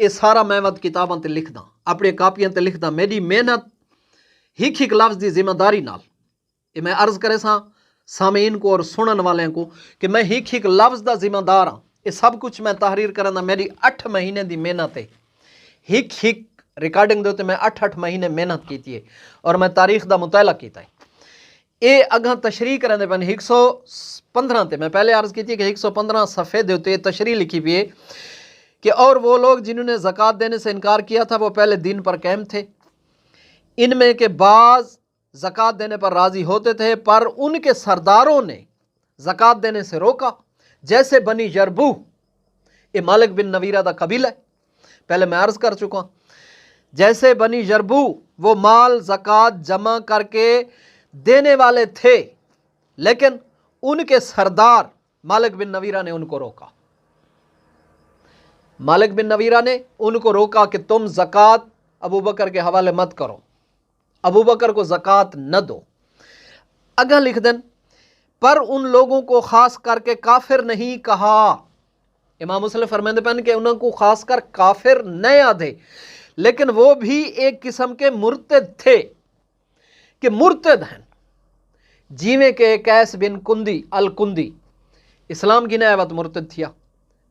یہ سارا میں وقت کتاباں تے لکھدا اپنی کاپیاں تے لکھدا میری محنت ہک ہک لفظ دی ذمہ داری نال یہ میں عرض کرے سا سامعین کو اور سنن والے کو کہ میں ہک ہک لفظ دا ذمہ دار ہاں یہ سب کچھ میں تحریر کرنا میری 8 مہینے دی محنت ہے ہک ہک ریکارڈنگ دے میں 8 مہینے محنت کیتی ہے اور میں تاریخ دا مطالعہ کیتا ہے یہ اگاں تشریح کرنے دے پن 115 تے میں پہلے عرض کی تھی کہ 115 صفحے دے ہوتے تشریح لکھی بھی ہے کہ اور وہ لوگ جنہوں نے زکوٰۃ دینے سے انکار کیا تھا وہ پہلے دین پر قائم تھے ان میں کے بعض زکوٰۃ دینے پر راضی ہوتے تھے پر ان کے سرداروں نے زکوٰۃ دینے سے روکا جیسے بنی جربو یہ مالک بن نویرہ دا قبیلہ ہے پہلے میں عرض کر چکا جیسے بنی جربو وہ مال زکوٰۃ جمع کر کے دینے والے تھے لیکن ان کے سردار مالک بن نویرہ نے ان کو روکا مالک بن نویرہ نے ان کو روکا کہ تم زکوٰۃ ابو بکر کے حوالے مت کرو ابو بکر کو زکوٰۃ نہ دو اگاں لکھ دیں پر ان لوگوں کو خاص کر کے کافر نہیں کہا امام مسلم فرماتے پن کہ انہوں کو خاص کر کافر نہیں آدھے لیکن وہ بھی ایک قسم کے مرتد تھے کہ مرتد ہیں جیویں کہ قیس بن کندی الکندی اسلام کی نئے وقت مرتد تھیا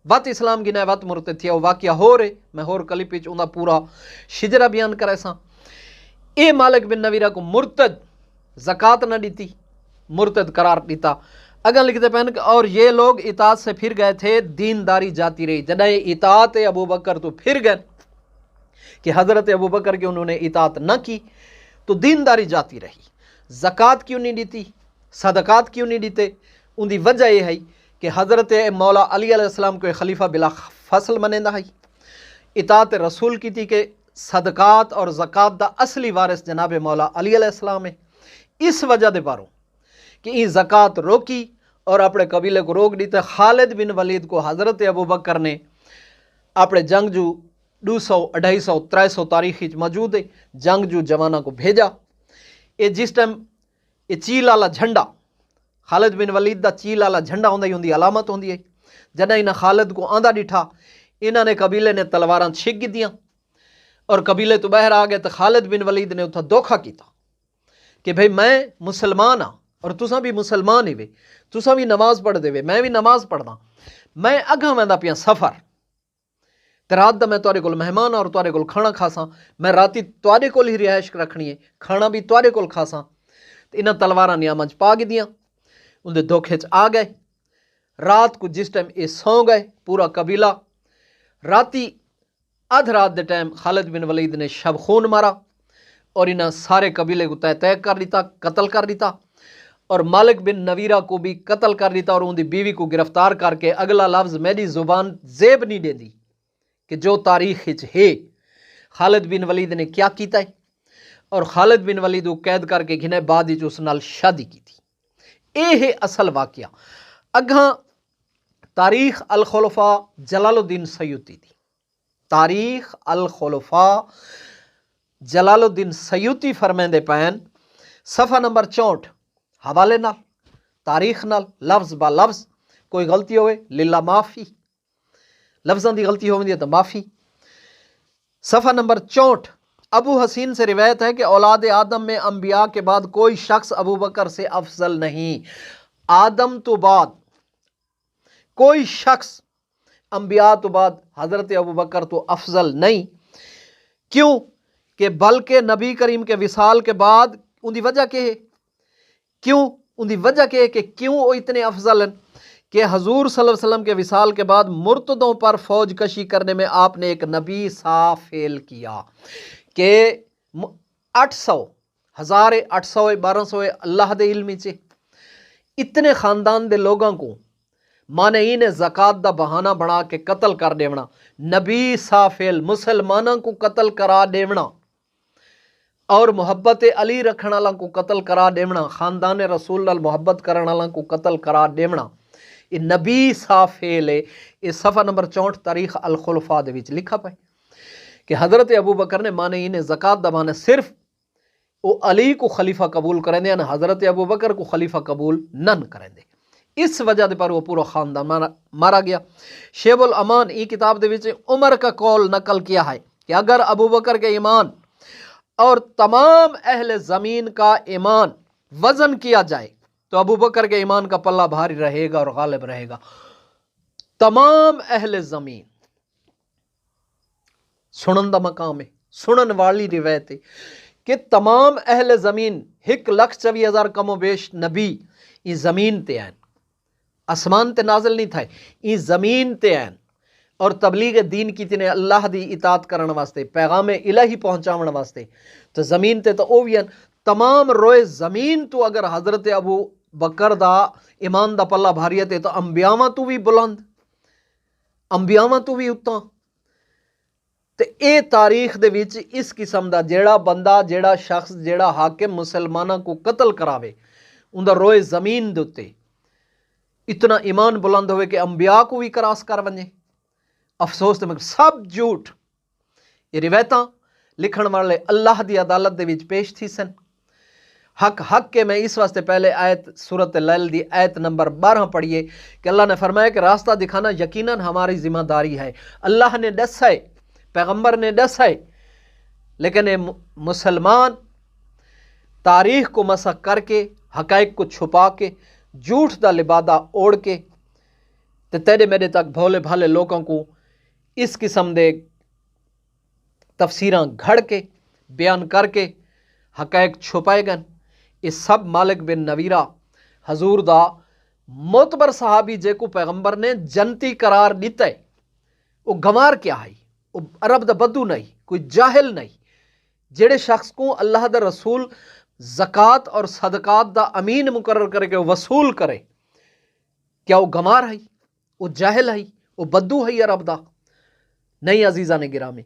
وقت اسلام کی نئے وقت مرتد تھیا وہ واقعہ ہو رہے میں ہور کلی پیچ انہا پورا شجرہ بیان کرے سا اے مالک بن نویرہ کو مرتد زکوٰۃ نہ دیتی مرتد قرار دیتا اگر لکھتے پہن کہ اور یہ لوگ اطاعت سے پھر گئے تھے دینداری جاتی رہی جنہیں اطاعت ابو بکر تو پھر گئے کہ حضرت ابو بکر کی انہوں نے اطاعت نہ کی تو دینداری جاتی رہی زکوٰۃ کیوں نہیں دیتی صدقات کیوں نہیں دیتے ان دی وجہ یہ ہے کہ حضرت مولا علی علیہ السلام کو خلیفہ بلا فصل منیندہ ہے اطاعت رسول کی تھی کہ صدقات اور زکوٰۃ دا اصلی وارث جناب مولا علی علیہ السلام ہے اس وجہ دے باروں کہ یہ زکوٰۃ روکی اور اپنے قبیلے کو روک دیتے خالد بن ولید کو حضرت ابو بکر نے اپنے جنگجو 200 250 300 تاریخی موجود ہے جنگجو جوانہ کو بھیجا یہ جس ٹائم یہ چیل والا جھنڈا خالد بن ولید دا چیل والا جھنڈا ہوندی علامت ہوندی ہے جنہیں انہیں خالد کو آندہ ڈٹھا انہوں نے قبیلے نے تلواراں چھک دیاں اور قبیلے تو باہر آ گئے تو خالد بن ولید نے اتھا دھوکھا کیتا کہ بھئی میں مسلمان ہاں اور تساں بھی مسلمان ہی وے تساں بھی نماز پڑھ دے وے میں بھی نماز پڑھدا میں اگاں ویندا پیاں سفر تے رات دا میں تواڈے کول مہمان اور تواڈے کول کھانا کھاساں میں راتی تواڈے کول ہی رہائش رکھنی ہے کھانا بھی تواڈے کول کھاساں تے انہاں تلواراں نیاماں چ پا گئیاں ان دے دھوکھے چ آ گئے رات کو جس ٹائم یہ سو گئے پورا قبیلہ راتی آدھ رات دے ٹائم خالد بن ولید نے شب خون مارا اور انہاں سارے قبیلے کو تہہ کر دیتا قتل کر دیتا اور مالک بن نویرہ کو بھی قتل کر دیتا اور ان دی بیوی کو گرفتار کر کے اگلا لفظ میری زبان زیب نہیں دے دی کہ جو تاریخ ہے خالد بن ولید نے کیا کیتا ہے اور خالد بن ولید کو قید کر کے گھنے بعد ہی اس نال شادی کی تھی اے ہے اصل واقعہ اگاں تاریخ الخلفاء جلال الدین سیوطی دی تاریخ الخلفاء جلال الدین سیوطی فرمیندے پین صفحہ نمبر 64 حوالے نال تاریخ نال لفظ با لفظ کوئی غلطی ہوئے للہ معافی لفظاں دی غلطی ہوئی تو معافی صفحہ نمبر 64 ابو حسین سے روایت ہے کہ اولاد آدم میں انبیاء کے بعد کوئی شخص ابو بکر سے افضل نہیں آدم تو بعد کوئی شخص انبیاء تو بعد حضرت ابو بکر تو افضل نہیں کیوں کہ بلکہ نبی کریم کے وصال کے بعد ان دی وجہ کیا ہے کیوں ان دی وجہ کیا ہے کہ کیوں وہ اتنے افضل ہیں کہ حضور صلی اللہ علیہ وسلم کے وصال کے بعد مرتدوں پر فوج کشی کرنے میں آپ نے ایک نبی سا فیل کیا کہ 800 1000 800 1200 اللہ دے علمی چے اتنے خاندان دے لوگاں کو مانعین زکوٰۃ دا بہانہ بنا کے قتل کر دیونا نبی سا فیل مسلمانوں کو قتل کرا دیونا اور محبت علی رکھنا والا کو قتل کرا دیونا خاندان رسول نال محبت کرنا والا کو قتل کرا دیونا یہ نبی سا فیل ہے یہ صفحہ نمبر 64 تاریخ الخلفاء دے وچ لکھا پائے کہ حضرت ابو بکر نے مانعین زکوٰۃ دا بہانہ صرف وہ علی کو خلیفہ قبول کریں دے حضرت ابو بکر کو خلیفہ قبول نہ کریں دے اس وجہ دے پر وہ پورا خاندان مارا گیا۔ شیب الامان ای کتاب دے وچ عمر کا قول نقل کیا ہے کہ اگر ابو بکر کے ایمان اور تمام اہل زمین کا ایمان وزن کیا جائے تو ابو بکر کے ایمان کا پلہ بھاری رہے گا اور غالب رہے گا۔ تمام اہل زمین سنن دا مقام ہے، سنن والی روایت ہے کہ تمام اہل زمین 1,24,000 کم و بیش نبی ای زمین تے ہیں، آسمان تے نازل نہیں تھائے، ای زمین تے ہیں، اور تبلیغ دین کی تینے اللہ دی اطاعت کرن واسطے، پیغام الہی پہنچاون واسطے، تو زمین تے تو او بھی ہیں۔ تمام روئے زمین تو اگر حضرت ابو بکر دا ایمان دا پلہ بھاری تے تو انبیاءاں تو بھی بلند، انبیاءاں تو بھی اتاں۔ تے اے تاریخ دے وچ اس قسم دا جیڑا بندہ، جیڑا شخص، جیڑا حاکم مسلماناں کو قتل کراوے، ان دا روئے زمین دے تے اتنا ایمان بلند ہوئے کہ انبیاء کو بھی کراس کر ونجے۔ افسوس تے مگر سب جھوٹ، یہ روایتاں لکھن والے اللہ دی عدالت دے وچ پیش تھی سن۔ حق کے میں اس واسطے پہلے آیت سورۃ اللیل دی آیت نمبر 12 پڑھیے کہ اللہ نے فرمایا کہ راستہ دکھانا یقیناً ہماری ذمہ داری ہے، اللہ نے ڈسا ہے، پیغمبر نے ڈسا ہے، لیکن یہ مسلمان تاریخ کو مسخ کر کے، حقائق کو چھپا کے، جھوٹ دا لبادہ اوڑھ کے تے تیرے میرے تک بھولے بھالے لوگوں کو اس قسم دے تفسیراں گھڑ کے بیان کر کے حقائق چھپائے گئے۔ اس سب مالک بن نویرہ حضور دا معتبر صحابی جے کو پیغمبر نے جنتی قرار دیتا ہے، وہ گمار کیا ہے، وہ عرب دا بدو نہیں، کوئی جاہل نہیں۔ جڑے شخص کو اللہ دا رسول زکوٰۃ اور صدقات دا امین مقرر کرے کہ وہ وصول کرے، کیا وہ گمار ہے، وہ جاہل ہے، وہ بدو ہے عرب دا؟ نہیں عزیزان گرامی،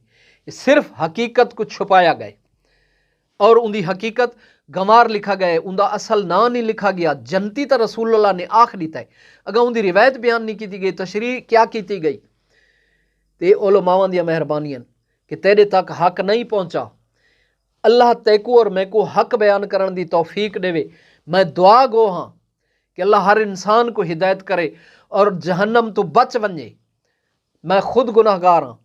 صرف حقیقت کو چھپایا گئے اور ان دی حقیقت گمار لکھا گئے، ان دا اصل نام نہیں لکھا گیا۔ جنتی تا رسول اللہ نے آخ دیتا ہے، اگر ان دی روایت بیان نہیں کی گئی، تشریح کیا کی گئی، تے علماء دی مہربانیاں کہ تیرے تک حق نہیں پہنچا، اللہ تیکو اور میں کو حق بیان کرن دی توفیق دے۔ میں دعا گو ہاں کہ اللہ ہر انسان کو ہدایت کرے اور جہنم تو بچ ونجے، میں خود گناہ گار ہاں۔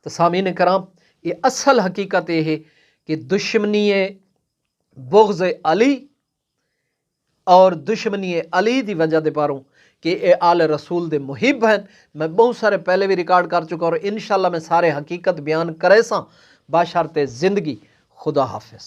تو سامعین کرام، یہ اصل حقیقت یہ ہے کہ دشمنی بغض علی اور دشمنی علی دی وجہ دے پاروں کہ اے آل رسول دے محب ہیں۔ میں بہت سارے پہلے بھی ریکارڈ کر چکا اور انشاءاللہ میں سارے حقیقت بیان کرے ساں باشرط زندگی۔ خدا حافظ۔